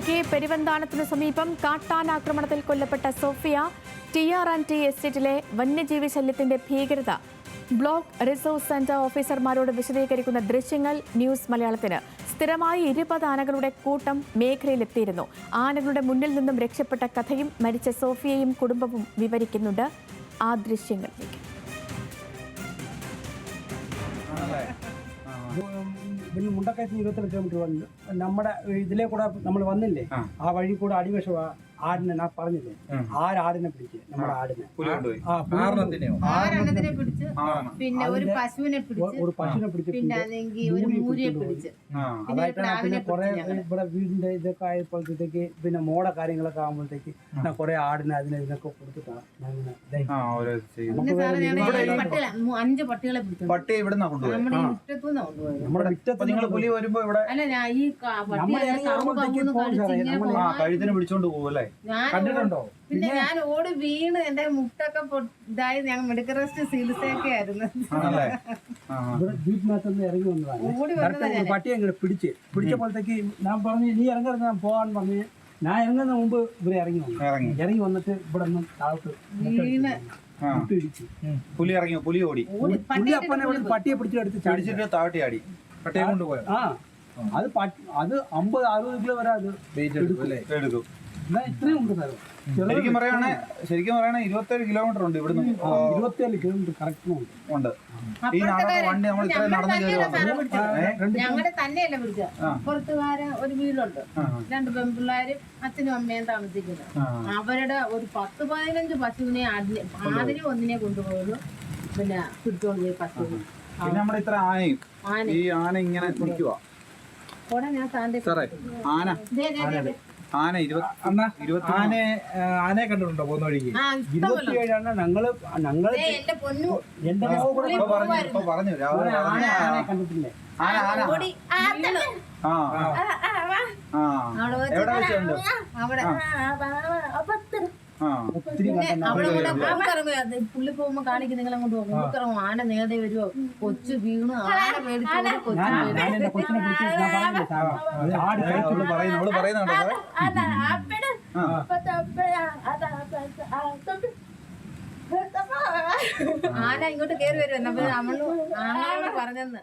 ഇടുക്കി പെരുവന്താനത്തിനു സമീപം കാട്ടാനാക്രമണത്തിൽ കൊല്ലപ്പെട്ട Sophia TR&T എസ്റ്റേറ്റിലെ വന്യജീവി ശല്യത്തിന്റെ ഭീകരത ബ്ലോക്ക് റിസോഴ്സ് സെന്റർ ഓഫീസർമാരോട് വിശദീകരിക്കുന്ന ദൃശ്യങ്ങൾ ന്യൂസ് മലയാളത്തിന്. സ്ഥിരമായി 20 ആനകളുടെ കൂട്ടം മേഖലയിലെത്തിയിരുന്നു. ആനകളുടെ മുന്നിൽ നിന്നും രക്ഷപ്പെട്ട കഥയും മരിച്ച സോഫിയയും കുടുംബവും വിവരിക്കുന്നുണ്ട്. ആ ദൃശ്യങ്ങളിലേക്ക്. മുണ്ടക്കയത്ത് 22 കിലോമീറ്റർ നമ്മുടെ ഇതിലെ കൂടെ നമ്മൾ വന്നില്ലേ, ആ വഴി കൂടെ അടിവശം ആടിനെ ഞാൻ പറഞ്ഞില്ലേ, ആടിനെ പിടിച്ച് നമ്മുടെ ആടിനെ പിന്നെ ഒരു പശുവിനെ പിടിച്ച് അതായിട്ടാണ്. പിന്നെ കുറെ ഇവിടെ വീടിന്റെ ഇതൊക്കെ ആയപ്പോഴത്തേക്ക് പിന്നെ മോടെ കാര്യങ്ങളൊക്കെ ആകുമ്പോഴത്തേക്ക് കുറെ ആടിനെ ഇതിനൊക്കെ കൊടുത്തിട്ടാണ് 5 പട്ടികളെ പിടിച്ചു. പട്ടി ഇവിടുന്ന് കൊണ്ടുപോയി നമ്മുടെ മുറ്റത്ത് നിങ്ങൾ പുലി വരുമ്പോ ഇവിടെ കഴുത്തിന് പിടിച്ചോണ്ട് പോകുമല്ലേ? കണ്ടിട്ടുണ്ടോ? പിന്നെ ഞാൻ ഓടി വീണ് എന്റെ മുട്ടൊക്കെ ഇതായി. ഞങ്ങൾ മെഡിക്കൽ റെസ്റ്റ് ചികിത്സയൊക്കെ ആയിരുന്നു. വീട്ടിനകത്തുനിന്ന് ഇറങ്ങി വന്നതാണ്. പട്ടിയെ ഇങ്ങനെ പിടിച്ചപ്പോഴത്തേക്ക് ഞാൻ പറഞ്ഞു നീ ഇറങ്ങരുത്, ഞാൻ പോകാൻ പറഞ്ഞു. ഞാൻ ഇറങ്ങുന്ന മുമ്പ് ഇവരെ ഇറങ്ങി വന്നിട്ട് ഇവിടെ നിന്ന് താഴത്ത് വീണ് പുലി ഇറങ്ങിയോ? പുലി ഓടി. പുലി അപ്പനെ പട്ടിയെ പിടിച്ചിട്ട് താഴട്ടി ആടി. പട്ടിയെ കൊണ്ടുപോയോ? അത് 50-60 കിലോ വരെ അത് എടുക്കും. ഇത്രയും ഉണ്ട് സാറേ. ശരിക്കും പറയണേ 27 കിലോമീറ്റർ ഉണ്ട് ഇവിടുന്ന്. 27 കിലോമീറ്റർ കറക്റ്റ് ഉണ്ട്. ഈ നാളെ വണ്ടി നമ്മൾ ഇത്ര നടന്നു കയറി ഞങ്ങളുടെ തന്നെയല്ല പിടിച്ച പുറത്തുകാരൻ ഒരു വീടുണ്ട്. 2 പെൺപിള്ളേരും അച്ഛനും അമ്മയും താമസിക്കുന്നത്. അവരുടെ ഒരു 10-15 പശുവിനെ ആടിനെ ഒന്നിനെ കൊണ്ടുപോകുന്നു. പിന്നെ പിടിച്ചോണ്ട് പോയി പശുവിനെ. പിന്നെ നമ്മുടെ ഇത്ര ആനയും ഈ ആന ഇങ്ങനെ നിൽക്കുക. ആനയെ കണ്ടിട്ടുണ്ടോ പോകുന്ന വഴിക്ക്? 27 ഞങ്ങള് പറഞ്ഞു രാവിലെ കണ്ടിട്ടില്ലേ? എവിടെ വെച്ചുണ്ട്? പുള്ളി പോകുമ്പോ കാണിക്കും നിങ്ങൾ അങ്ങോട്ട് പോകും. ആന നേരെ വരുമോ? കൊച്ചു വീണു ആന മേടിച്ചു. ആന ഇങ്ങോട്ട് കയറി വരുമോ? നമ്മൾ ആനയോട് പറഞ്ഞെന്ന്.